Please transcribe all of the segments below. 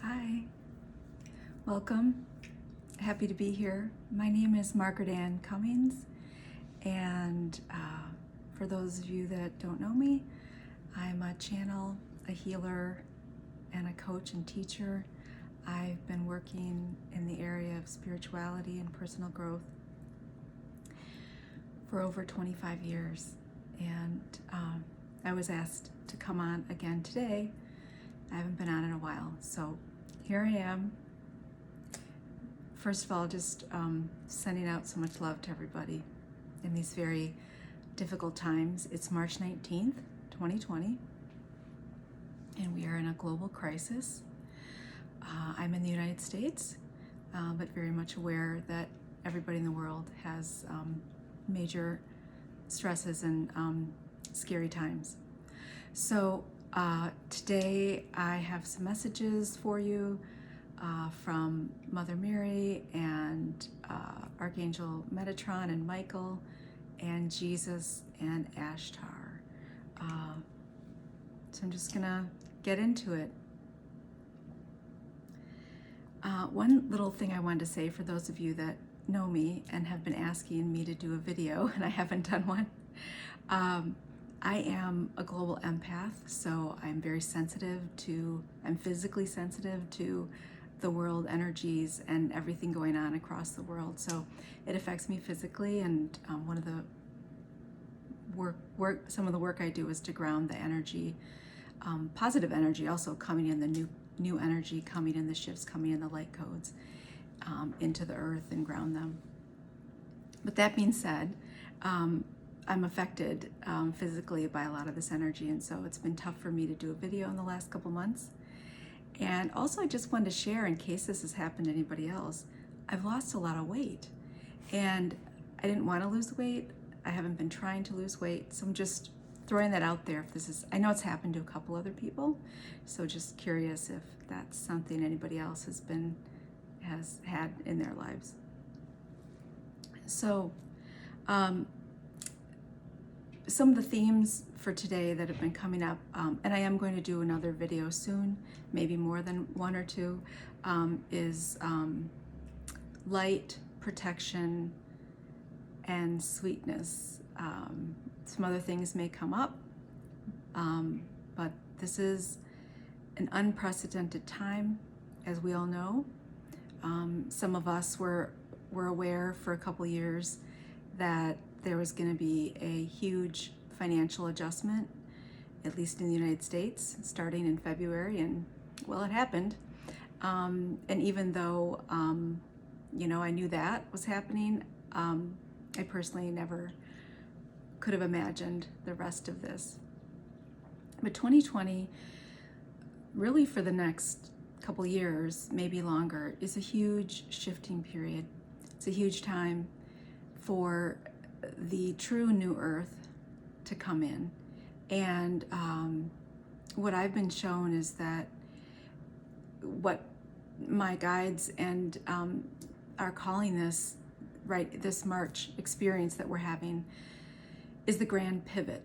Hi, welcome. Happy to be here. My name is Margret-Anne Cummings, and for those of you that don't know me, I'm a channel, a healer, and a coach and teacher. I've been working in the area of spirituality and personal growth for over 25 years, and I was asked to come on again today. I haven't been on in a while, so here I am. First of all, just sending out so much love to everybody in these very difficult times. It's March 19th, 2020, and we are in a global crisis. I'm in the United States, but very much aware that everybody in the world has major stresses and scary times. So today I have some messages for you from Mother Mary and Archangel Metatron and Michael and Jesus and Ashtar. So I'm just gonna get into it. One little thing I wanted to say for those of you that know me and have been asking me to do a video and I haven't done one. I am a global empath, so I'm very I'm physically sensitive to the world energies and everything going on across the world. So it affects me physically, and one of the some of the work I do is to ground the energy, positive energy also coming in, the new energy coming in, the shifts coming in, the light codes into the earth, and ground them. But that being said, I'm affected physically by a lot of this energy, and so it's been tough for me to do a video in the last couple months. And also, I just wanted to share, in case this has happened to anybody else, I've lost a lot of weight, and I didn't want to lose weight. I haven't been trying to lose weight, so I'm just throwing that out there. If this is, I know it's happened to a couple other people, so just curious if that's something anybody else has had in their lives. So some of the themes for today that have been coming up, and I am going to do another video soon, maybe more than one or two, is light, protection, and sweetness. Some other things may come up, but this is an unprecedented time, as we all know. Some of us were aware for a couple years that there was going to be a huge financial adjustment, at least in the United States, starting in February, and well, it happened. And even though, I knew that was happening, I personally never could have imagined the rest of this. But 2020, really for the next couple years, maybe longer, is a huge shifting period. It's a huge time for the true new earth to come in. And what I've been shown is that what my guides and are calling this, right, this March experience that we're having, is the grand pivot.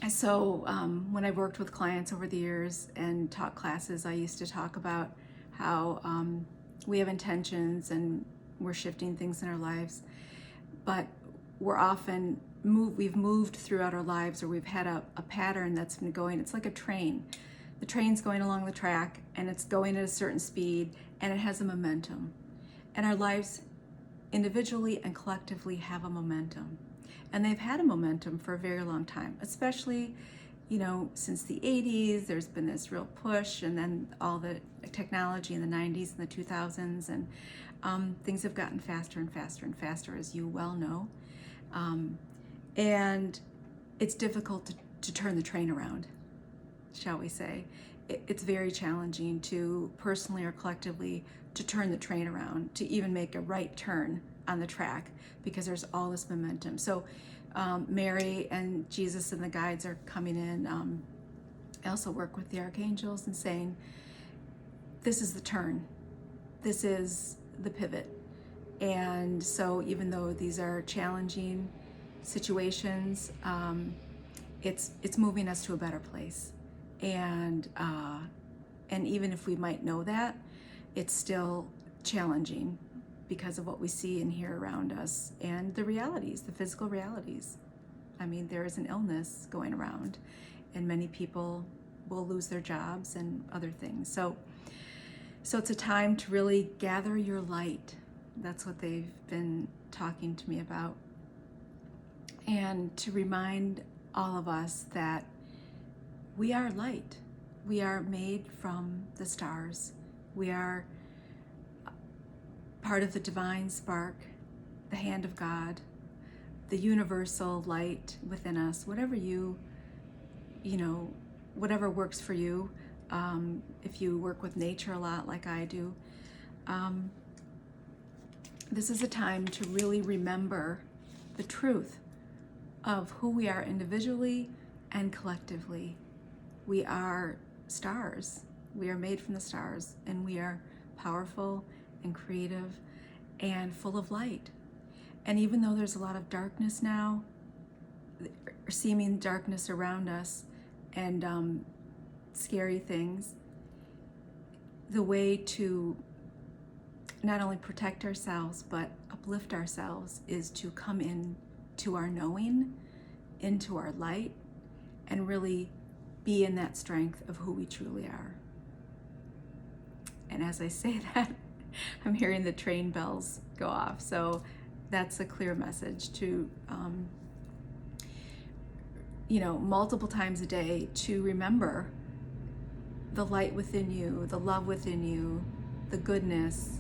And so when I've worked with clients over the years and taught classes, I used to talk about how we have intentions and we're shifting things in our lives, but we're often we've moved throughout our lives, or we've had a pattern that's been going. It's like a train. The train's going along the track, and it's going at a certain speed, and it has a momentum. And our lives individually and collectively have a momentum. And they've had a momentum for a very long time, especially, since the 80s. There's been this real push, and then all the technology in the 90s and the 2000s, and things have gotten faster and faster and faster, as you well know. And it's difficult to turn the train around, shall we say. It's very challenging to personally or collectively to turn the train around, to even make a right turn on the track, because there's all this momentum. So Mary and Jesus and the guides are coming in. I also work with the archangels and saying, this is the turn. This is the pivot. And so even though these are challenging situations, it's moving us to a better place. And And even if we might know that, it's still challenging because of what we see and hear around us and the realities, the physical realities. I mean, there is an illness going around, and many people will lose their jobs and other things. So it's a time to really gather your light. That's what they've been talking to me about. And to remind all of us that we are light. We are made from the stars. We are part of the divine spark, the hand of God, the universal light within us. Whatever whatever works for you. If you work with nature a lot like I do, this is a time to really remember the truth of who we are individually and collectively. We are stars. We are made from the stars, and we are powerful and creative and full of light. And even though there's a lot of darkness now, seeming darkness around us, and scary things, the way to not only protect ourselves but uplift ourselves is to come in to our knowing, into our light, and really be in that strength of who we truly are. And as I say that, I'm hearing the train bells go off. So that's a clear message to multiple times a day, to remember the light within you, the love within you, the goodness,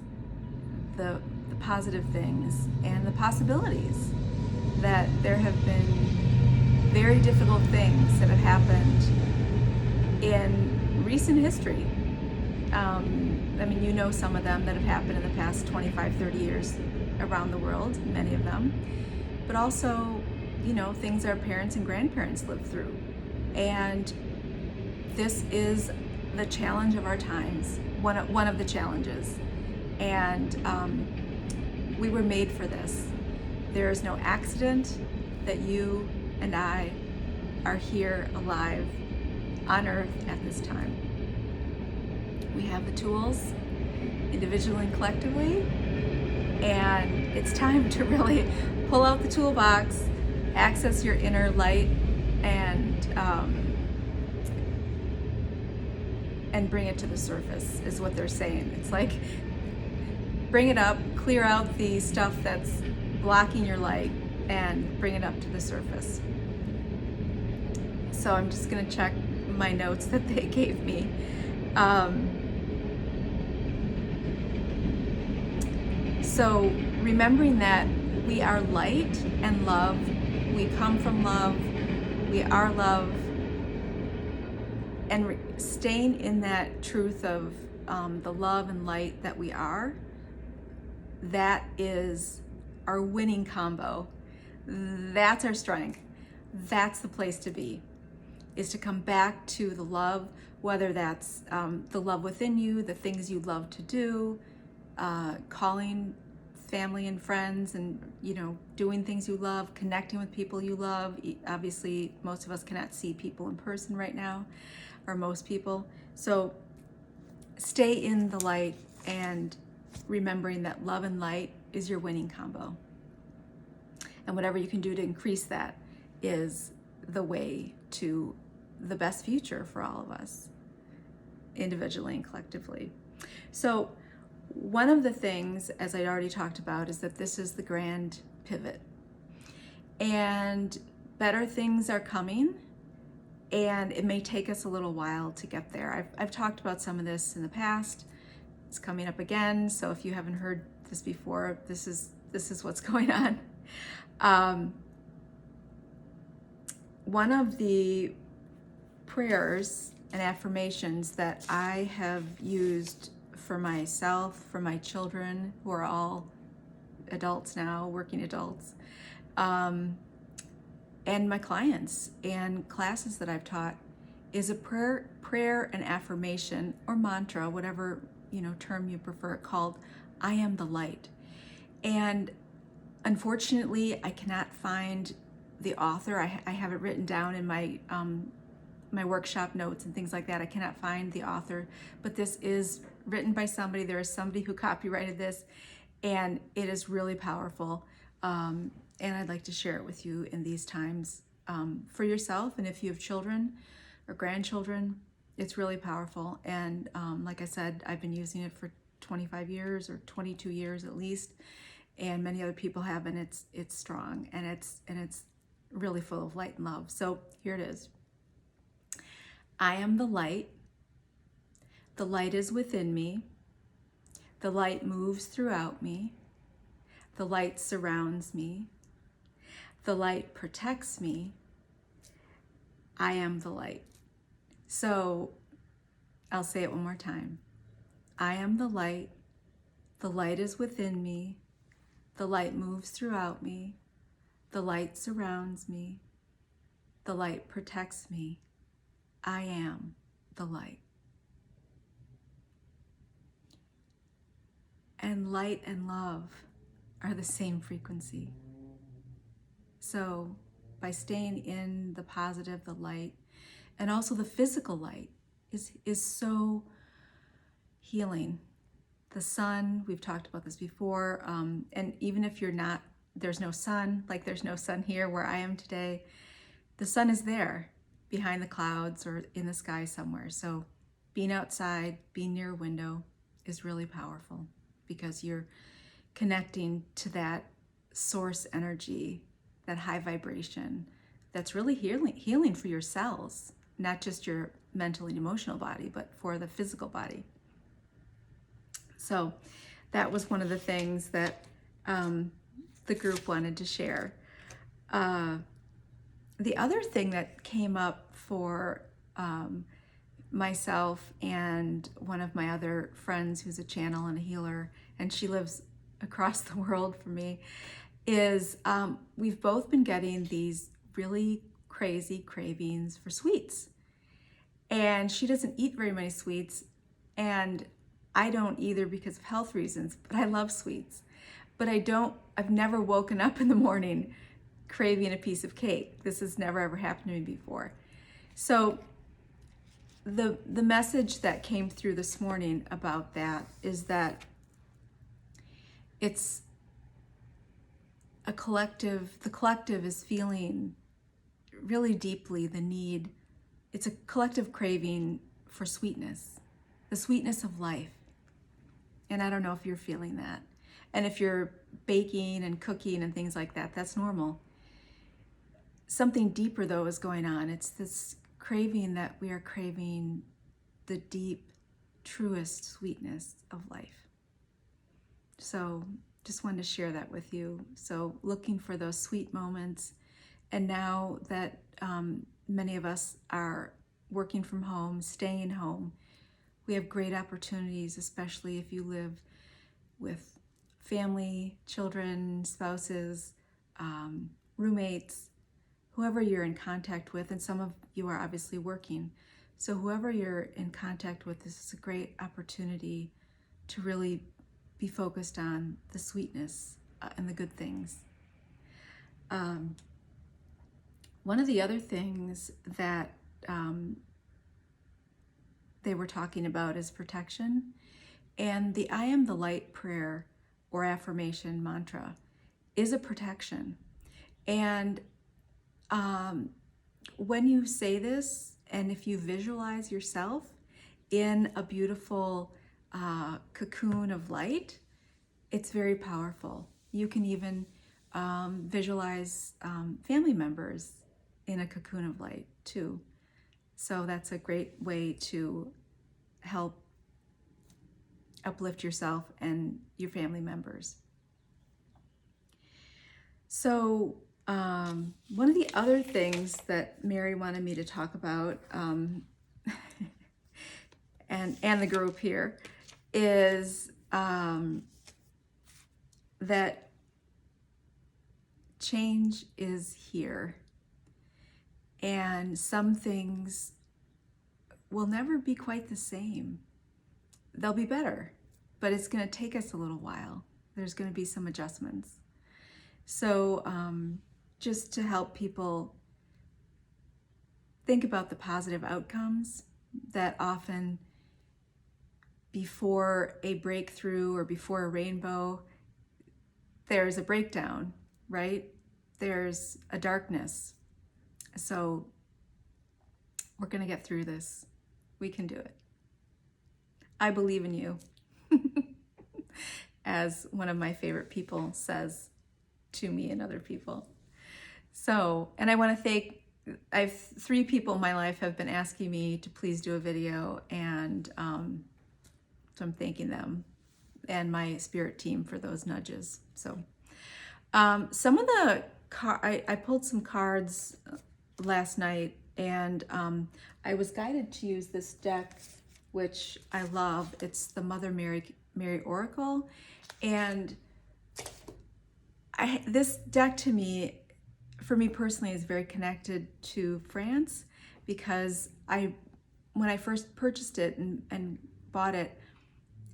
the positive things, and the possibilities. That there have been very difficult things that have happened in recent history. Some of them that have happened in the past 25, 30 years around the world, many of them. But also, things our parents and grandparents lived through. And this is the challenge of our times, one of the challenges. And we were made for this. There is no accident that you and I are here alive on Earth at this time. We have the tools, individually and collectively, and it's time to really pull out the toolbox, access your inner light, and bring it to the surface, is what they're saying. It's like, bring it up, clear out the stuff that's blocking your light, and bring it up to the surface. So I'm just going to check my notes that they gave me. So remembering that we are light and love, we come from love, we are love, and staying in that truth of the love and light that we are, that is our winning combo. That's our strength. That's the place to be, is to come back to the love, whether that's the love within you, the things you love to do, calling family and friends, and doing things you love, connecting with people you love. Obviously, most of us cannot see people in person right now, or most people. So stay in the light, and remembering that love and light is your winning combo. And whatever you can do to increase that is the way to the best future for all of us, individually and collectively. So one of the things, as I already talked about, is that this is the grand pivot. And better things are coming, and it may take us a little while to get there. I've talked about some of this in the past. It's coming up again, so if you haven't heard this before, this is what's going on. One of the prayers and affirmations that I have used for myself, for my children, who are all adults now, working adults, and my clients and classes that I've taught, is a prayer and affirmation, or mantra, whatever term you prefer, called "I am the light." And unfortunately, I cannot find the author. I have it written down in my my workshop notes and things like that. I cannot find the author, but this is written by somebody. There is somebody who copyrighted this, and it is really powerful. And I'd like to share it with you in these times for yourself. And if you have children or grandchildren, it's really powerful. And like I said, I've been using it for 25 years or 22 years at least, and many other people have, and it's strong, and it's really full of light and love. So here it is. I am the light. The light is within me. The light moves throughout me. The light surrounds me. The light protects me. I am the light. So I'll say it one more time. I am the light. The light is within me. The light moves throughout me. The light surrounds me. The light protects me. I am the light. And light and love are the same frequency. So by staying in the positive, the light, and also the physical light is so healing. The sun, we've talked about this before, and even if you're not, there's no sun, like there's no sun here where I am today, the sun is there behind the clouds or in the sky somewhere. So being outside, being near a window is really powerful because you're connecting to that source energy, that high vibration that's really healing for your cells, not just your mental and emotional body, but for the physical body. So that was one of the things that the group wanted to share. The other thing that came up for myself and one of my other friends who's a channel and a healer, and she lives across the world from me, is we've both been getting these really crazy cravings for sweets. And she doesn't eat very many sweets, and I don't either because of health reasons, but I love sweets. But I've never woken up in the morning craving a piece of cake. This has never ever happened to me before. So the message that came through this morning about that is that it's a collective, the collective is feeling really deeply the need. It's a collective craving for sweetness, the sweetness of life. And I don't know if you're feeling that. And if you're baking and cooking and things like that, that's normal. Something deeper though is going on. It's this craving that we are craving the deep, truest sweetness of life. So just wanted to share that with you. So looking for those sweet moments. And now that many of us are working from home, staying home, we have great opportunities, especially if you live with family, children, spouses, roommates, whoever you're in contact with, and some of you are obviously working. So whoever you're in contact with, this is a great opportunity to really be focused on the sweetness and the good things. One of the other things that they were talking about is protection, and the I am the light prayer or affirmation mantra is a protection. And when you say this, and if you visualize yourself in a beautiful cocoon of light, it's very powerful. You can even visualize family members in a cocoon of light too. So that's a great way to help uplift yourself and your family members. So one of the other things that Mary wanted me to talk about, and the group here, is that change is here. And some things will never be quite the same. They'll be better, but it's going to take us a little while. There's going to be some adjustments. So just to help people think about the positive outcomes that often before a breakthrough or before a rainbow, there's a breakdown, right? There's a darkness. So we're going to get through this. We can do it. I believe in you, as one of my favorite people says to me and other people. So, and I want to thank, I have 3 people in my life have been asking me to please do a video, and so I'm thanking them and my spirit team for those nudges. So some of the I pulled some cards last night, and I was guided to use this deck, which I love. It's the Mother Mary Oracle, and this deck to me, for me personally, is very connected to France, because when I first purchased it and bought it,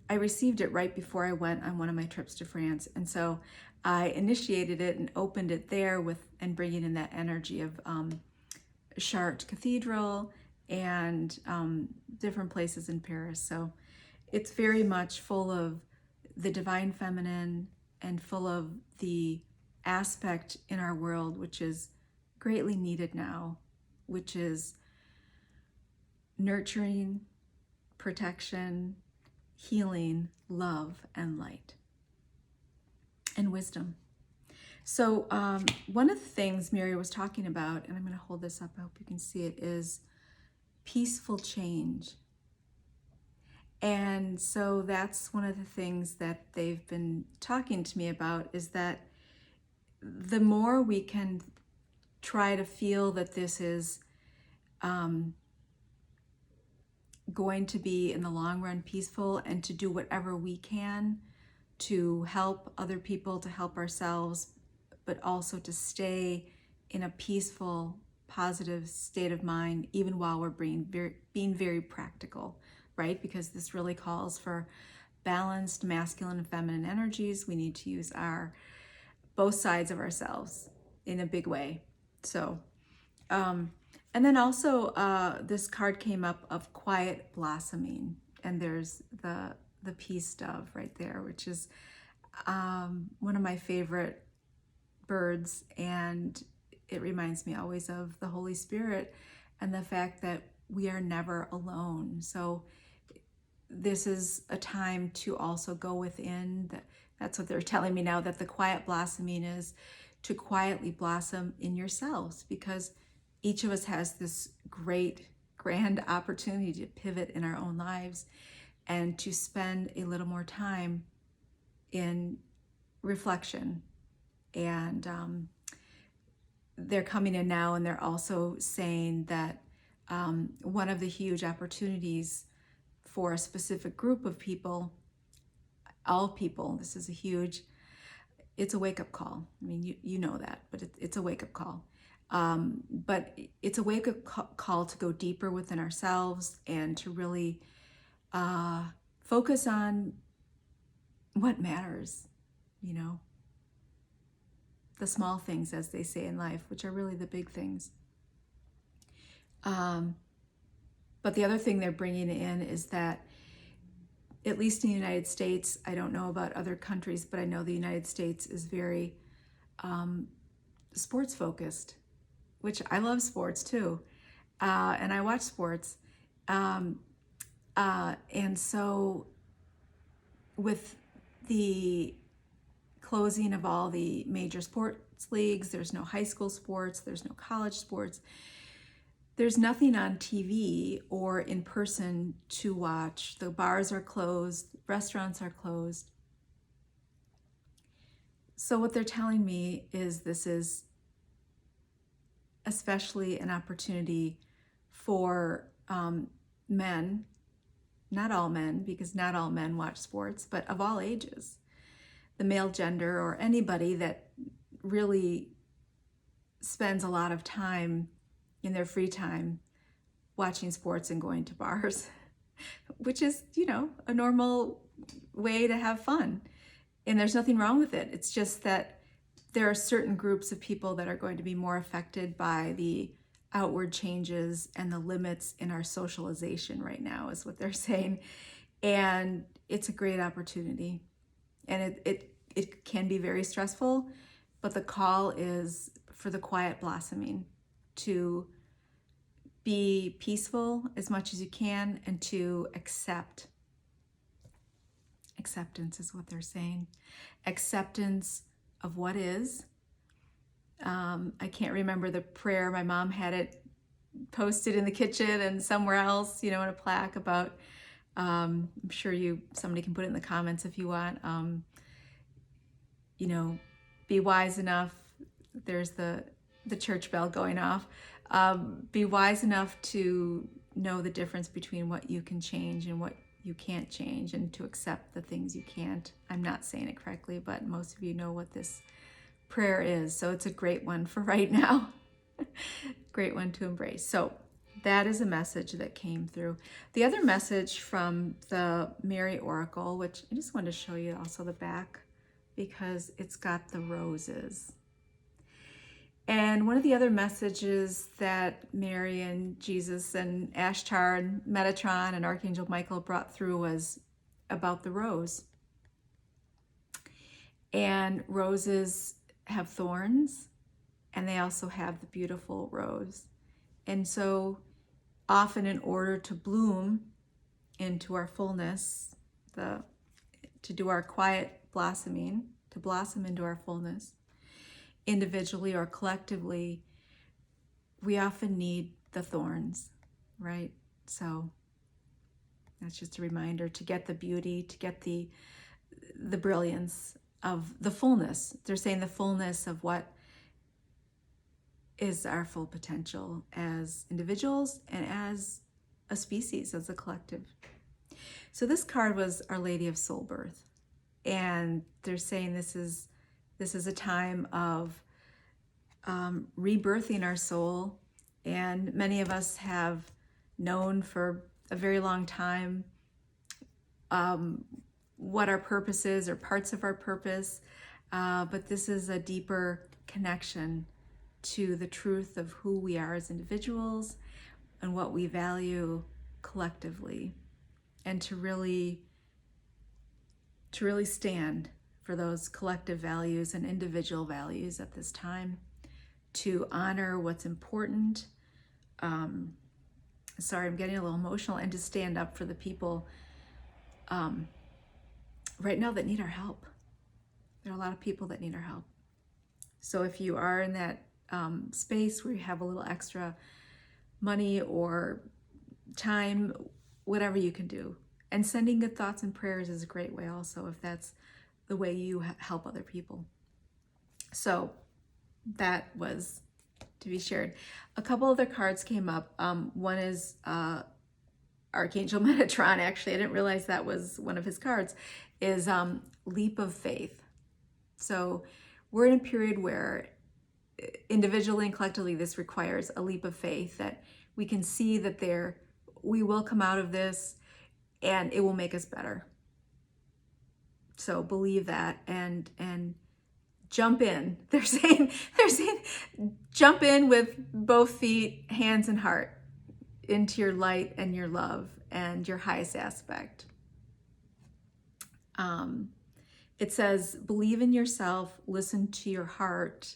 I received it right before I went on one of my trips to France. And so I initiated it and opened it there and bringing in that energy of Chartres Cathedral and different places in Paris. So it's very much full of the divine feminine and full of the aspect in our world which is greatly needed now, which is nurturing, protection, healing, love, and light, and wisdom. So one of the things Mary was talking about, and I'm going to hold this up, I hope you can see it, is peaceful change. And so that's one of the things that they've been talking to me about, is that the more we can try to feel that this is going to be in the long run peaceful, and to do whatever we can to help other people, to help ourselves, but also to stay in a peaceful, positive state of mind, even while we're being very practical, right? Because this really calls for balanced masculine and feminine energies. We need to use both sides of ourselves in a big way. So, and then also this card came up of quiet blossoming, and there's the peace dove right there, which is one of my favorite birds, and it reminds me always of the Holy Spirit and the fact that we are never alone. So this is a time to also go within. That's what they're telling me now, that the quiet blossoming is to quietly blossom in yourselves, because each of us has this great, grand opportunity to pivot in our own lives and to spend a little more time in reflection. And they're coming in now, and they're also saying that one of the huge opportunities for a specific group of people, all people, this is it's a wake-up call. I mean, you know that, but it's a wake-up call. But it's a wake-up call to go deeper within ourselves and to really focus on what matters, the small things, as they say in life, which are really the big things. But the other thing they're bringing in is that, at least in the United States, I don't know about other countries, but I know the United States is very sports focused, which I love sports too. And I watch sports. And so with the closing of all the major sports leagues, there's no high school sports, there's no college sports. There's nothing on TV or in person to watch. The bars are closed, restaurants are closed. So what they're telling me is this is especially an opportunity for men, not all men, because not all men watch sports, but of all ages, the male gender, or anybody that really spends a lot of time in their free time watching sports and going to bars, which is, a normal way to have fun. And there's nothing wrong with it. It's just that there are certain groups of people that are going to be more affected by the outward changes and the limits in our socialization right now, is what they're saying. And it's a great opportunity. And it can be very stressful, but the call is for the quiet blossoming, to be peaceful as much as you can and to accept. Acceptance is what they're saying. Acceptance of what is. I can't remember the prayer. My mom had it posted in the kitchen and somewhere else, in a plaque about, I'm sure somebody can put it in the comments if you want, be wise enough. There's the church bell going off. Be wise enough to know the difference between what you can change and what you can't change, and to accept the things you can't. I'm not saying it correctly, but most of you know what this prayer is, so it's a great one for right now. Great one to embrace. So that is a message that came through. The other message from the Mary Oracle, which I just wanted to show you also the back, because it's got the roses. And one of the other messages that Mary and Jesus and Ashtar and Metatron and Archangel Michael brought through was about the rose. And roses have thorns, and they also have the beautiful rose. And so often, in order to bloom into our fullness, to do our quiet blossoming, to blossom into our fullness, individually or collectively, we often need the thorns, right? So that's just a reminder to get the beauty, to get the brilliance of the fullness. They're saying the fullness of what is our full potential as individuals and as a species, as a collective. So this card was Our Lady of Soul Birth. And they're saying this is a time of rebirthing our soul. And many of us have known for a very long time what our purpose is, or parts of our purpose. But this is a deeper connection to the truth of who we are as individuals and what we value collectively, and to really stand for those collective values and individual values at this time, to honor what's important. Sorry, I'm getting a little emotional, and to stand up for the people right now that need our help. There are a lot of people that need our help. So if you are in that space where you have a little extra money or time, whatever you can do. And sending good thoughts and prayers is a great way also, if that's the way you help other people. So that was to be shared. A couple other cards came up. One is Archangel Metatron. Actually, I didn't realize that was one of his cards, is Leap of Faith. So we're in a period where individually and collectively this requires a leap of faith, that we can see that we will come out of this and it will make us better. So believe that and jump in. They're saying jump in with both feet, hands, and heart into your light and your love and your highest aspect. It says, believe in yourself, listen to your heart,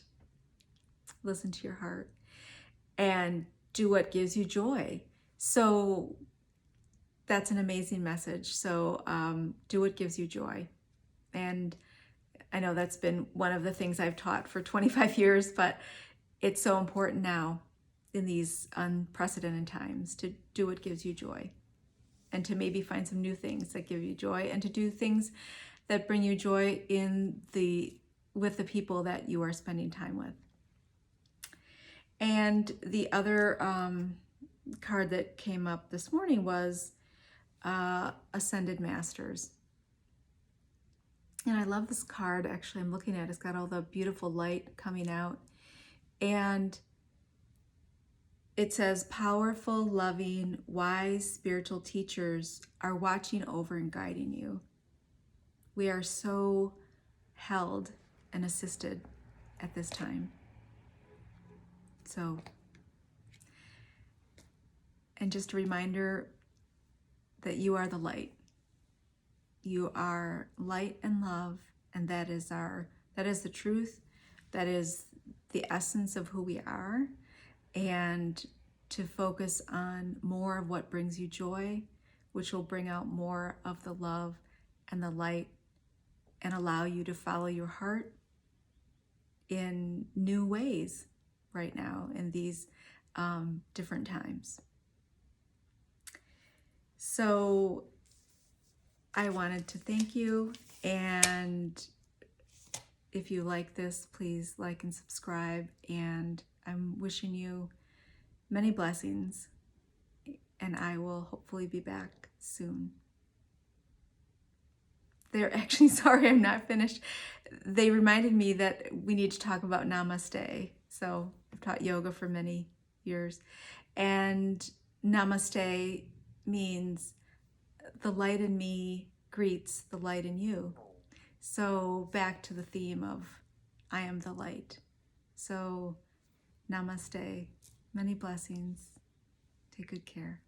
and do what gives you joy. So that's an amazing message. So do what gives you joy. And I know that's been one of the things I've taught for 25 years, but it's so important now in these unprecedented times to do what gives you joy, and to maybe find some new things that give you joy, and to do things that bring you joy with the people that you are spending time with. And the other card that came up this morning was Ascended Masters. And I love this card. Actually, I'm looking at it. It's got all the beautiful light coming out. And it says, powerful, loving, wise, spiritual teachers are watching over and guiding you. We are so held and assisted at this time. So And just a reminder that you are the light. You are light and love, and that is the truth. That is the essence of who we are. And to focus on more of what brings you joy, which will bring out more of the love and the light and allow you to follow your heart in new ways right now in these different times. So I wanted to thank you, and if you like this, please like and subscribe, and I'm wishing you many blessings, and I will hopefully be back soon. They're actually, sorry, I'm not finished. They reminded me that we need to talk about namaste. So I've taught yoga for many years, and namaste means the light in me greets the light in you. So back to the theme of I am the light. So namaste, many blessings, take good care.